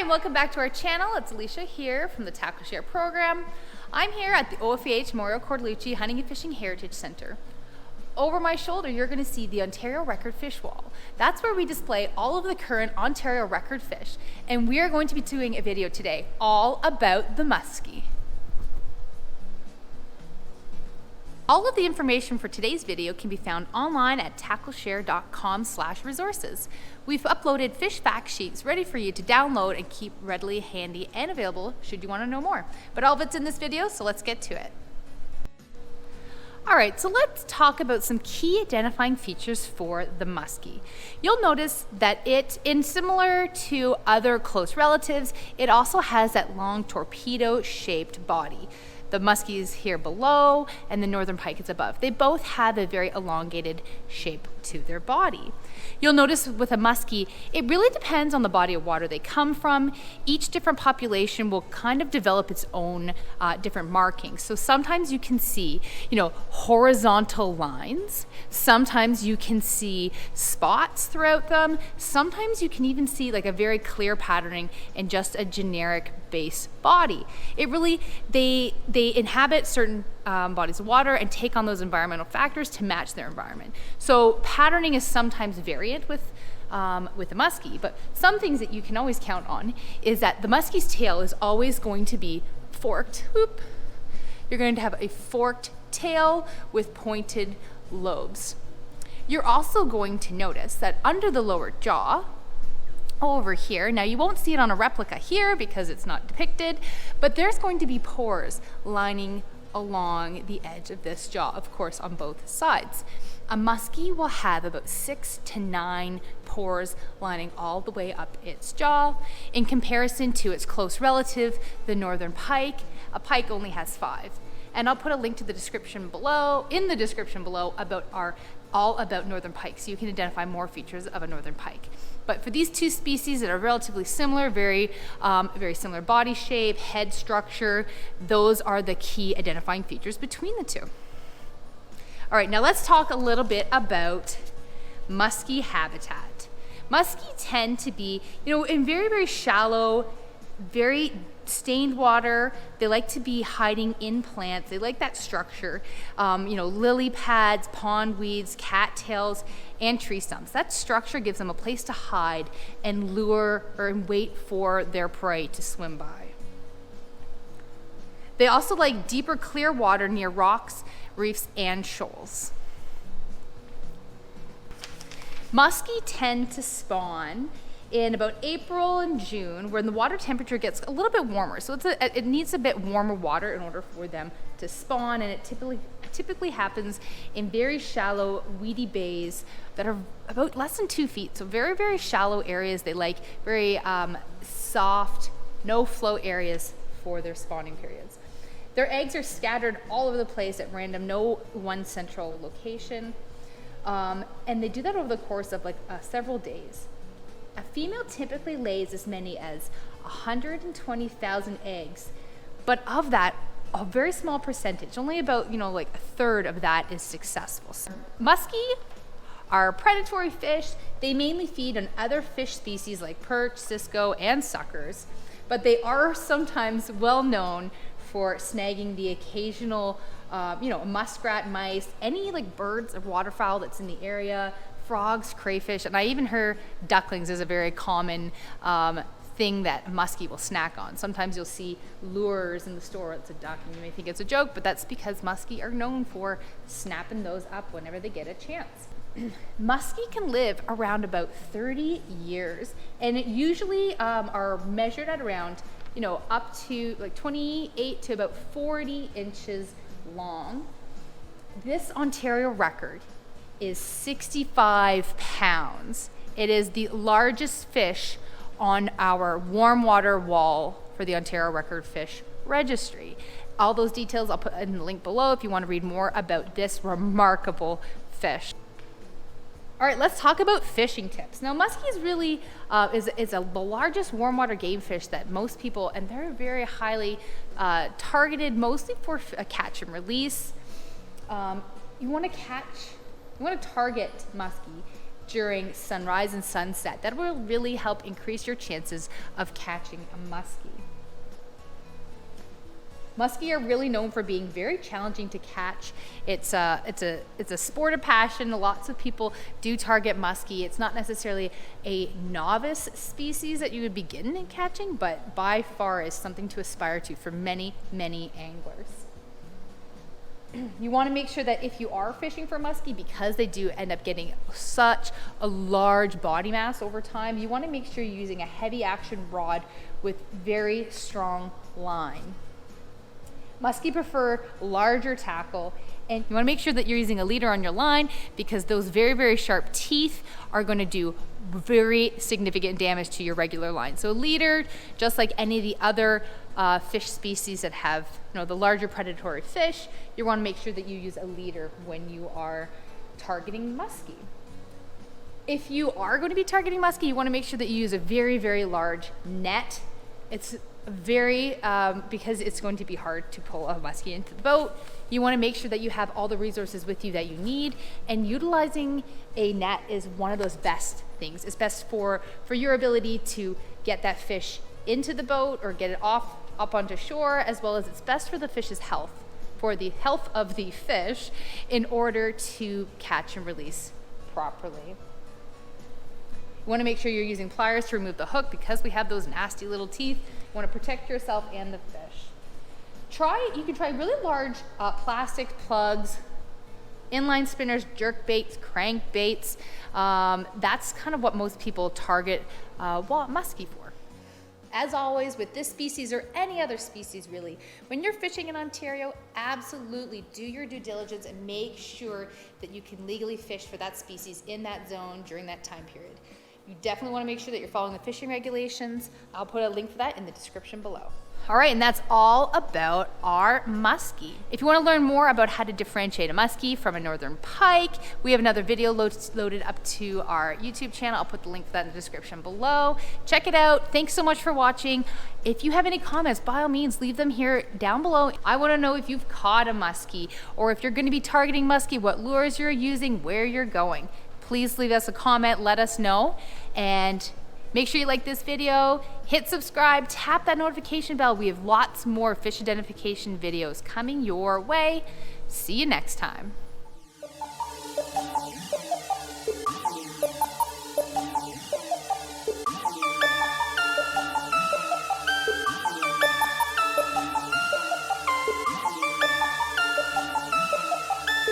and welcome back to our channel. It's Alicia here from the TackleShare program. I'm here at the OFAH Mario Cordellucci Hunting and Fishing Heritage Center. Over my shoulder, you're going to see the Ontario Record Fish Wall. That's where we display all of the current Ontario record fish, and we are going to be doing a video today all about the muskie. All of the information for today's video can be found online at TackleShare.com/resources. We've uploaded fish fact sheets ready for you to download and keep readily handy and available should you want to know more. But all of it's in this video, so let's get to it. All right, so let's talk about some key identifying features for the muskie. You'll notice that it, similar to other close relatives, it also has that long torpedo-shaped body. The muskie is here below and the northern pike is above. They both have a very elongated shape to their body. You'll notice with a muskie, it really depends on the body of water they come from. Each different population will kind of develop its own different markings. So sometimes you can see, horizontal lines. Sometimes you can see spots throughout them. Sometimes you can even see like a very clear patterning in just a generic base body. It really, they inhabit certain bodies of water and take on those environmental factors to match their environment. So patterning is sometimes variant with the muskie, but some things that you can always count on is that the muskie's tail is always going to be forked. Whoop. You're going to have a forked tail with pointed lobes. You're also going to notice that under the lower jaw, over here, now you won't see it on a replica here because it's not depicted, but there's going to be pores lining along the edge of this jaw, of course, on both sides. A muskie will have about 6 to 9 pores lining all the way up its jaw. In comparison to its close relative, the northern pike, a pike only has 5. And I'll put a link to the description below, about all about northern pike, so you can identify more features of a northern pike. But for these two species that are relatively similar, very similar body shape, head structure, those are the key identifying features between the two. All right, now let's talk a little bit about muskie habitat. Muskie tend to be, in very, very shallow, very stained water. They like to be hiding in plants. They like that structure. Lily pads, pond weeds, cattails, and tree stumps. That structure gives them a place to hide and lure or wait for their prey to swim by. They also like deeper, clear water near rocks, reefs, and shoals. Muskie tend to spawn in about April and June, when the water temperature gets a little bit warmer. So it needs a bit warmer water in order for them to spawn, and it typically happens in very shallow, weedy bays that are about less than 2 feet. So very, very shallow areas. They like very soft, no flow areas for their spawning periods. Their eggs are scattered all over the place at random, no one central location. And they do that over the course of several days. A female typically lays as many as 120,000 eggs, but of that, a very small percentage, only about, a third of that is successful. So, muskie are predatory fish. They mainly feed on other fish species like perch, cisco, and suckers, but they are sometimes well known for snagging the occasional, muskrat, mice, any birds or waterfowl that's in the area, frogs, crayfish, and I even heard ducklings is a very common thing that a muskie will snack on. Sometimes you'll see lures in the store, it's a duck, and you may think it's a joke, but that's because muskie are known for snapping those up whenever they get a chance. Muskie can live around about 30 years, and it usually are measured at around, up to 28 to about 40 inches long. This Ontario record is 65 pounds. It is the largest fish on our warm water wall for the Ontario Record Fish Registry. All those details I'll put in the link below if you want to read more about this remarkable fish. All right, let's talk about fishing tips. Now, muskie is really the largest warm water game fish that most people, and they're very highly targeted, mostly for a catch and release. You want to target muskie, during sunrise and sunset. That will really help increase your chances of catching a muskie. Muskie are really known for being very challenging to catch. It's a sport of passion. Lots of people do target muskie. It's not necessarily a novice species that you would begin in catching, but by far is something to aspire to for many, many anglers. You want to make sure that if you are fishing for muskie, because they do end up getting such a large body mass over time, you want to make sure you're using a heavy action rod with very strong line. Muskie prefer larger tackle, and you want to make sure that you're using a leader on your line, because those very, very sharp teeth are going to do very significant damage to your regular line. So a leader, just like any of the other fish species that have, the larger predatory fish, you want to make sure that you use a leader when you are targeting muskie. If you are going to be targeting muskie, you want to make sure that you use a very, very large net. It's because it's going to be hard to pull a muskie into the boat. You want to make sure that you have all the resources with you that you need, and utilizing a net is one of those best things. It's best for your ability to get that fish into the boat or get it up onto shore, as well as it's best for the fish's health, for the health of the fish, in order to catch and release properly. You want to make sure you're using pliers to remove the hook, because we have those nasty little teeth. You want to protect yourself and the fish. You can try really large plastic plugs, inline spinners, jerk baits, crank baits. That's kind of what most people target muskie for. As always, with this species or any other species really, when you're fishing in Ontario, absolutely do your due diligence and make sure that you can legally fish for that species in that zone during that time period. You definitely want to make sure that you're following the fishing regulations. I'll put a link for that in the description below. All right, and that's all about our muskie. If you want to learn more about how to differentiate a muskie from a northern pike, we have another video loaded up to our YouTube channel. I'll put the link for that in the description below. Check it out. Thanks so much for watching. If you have any comments, by all means, leave them here down below. I want to know if you've caught a muskie, or if you're going to be targeting muskie, what lures you're using, where you're going. Please leave us a comment, let us know, and make sure you like this video, hit subscribe, tap that notification bell. We have lots more fish identification videos coming your way. See you next time.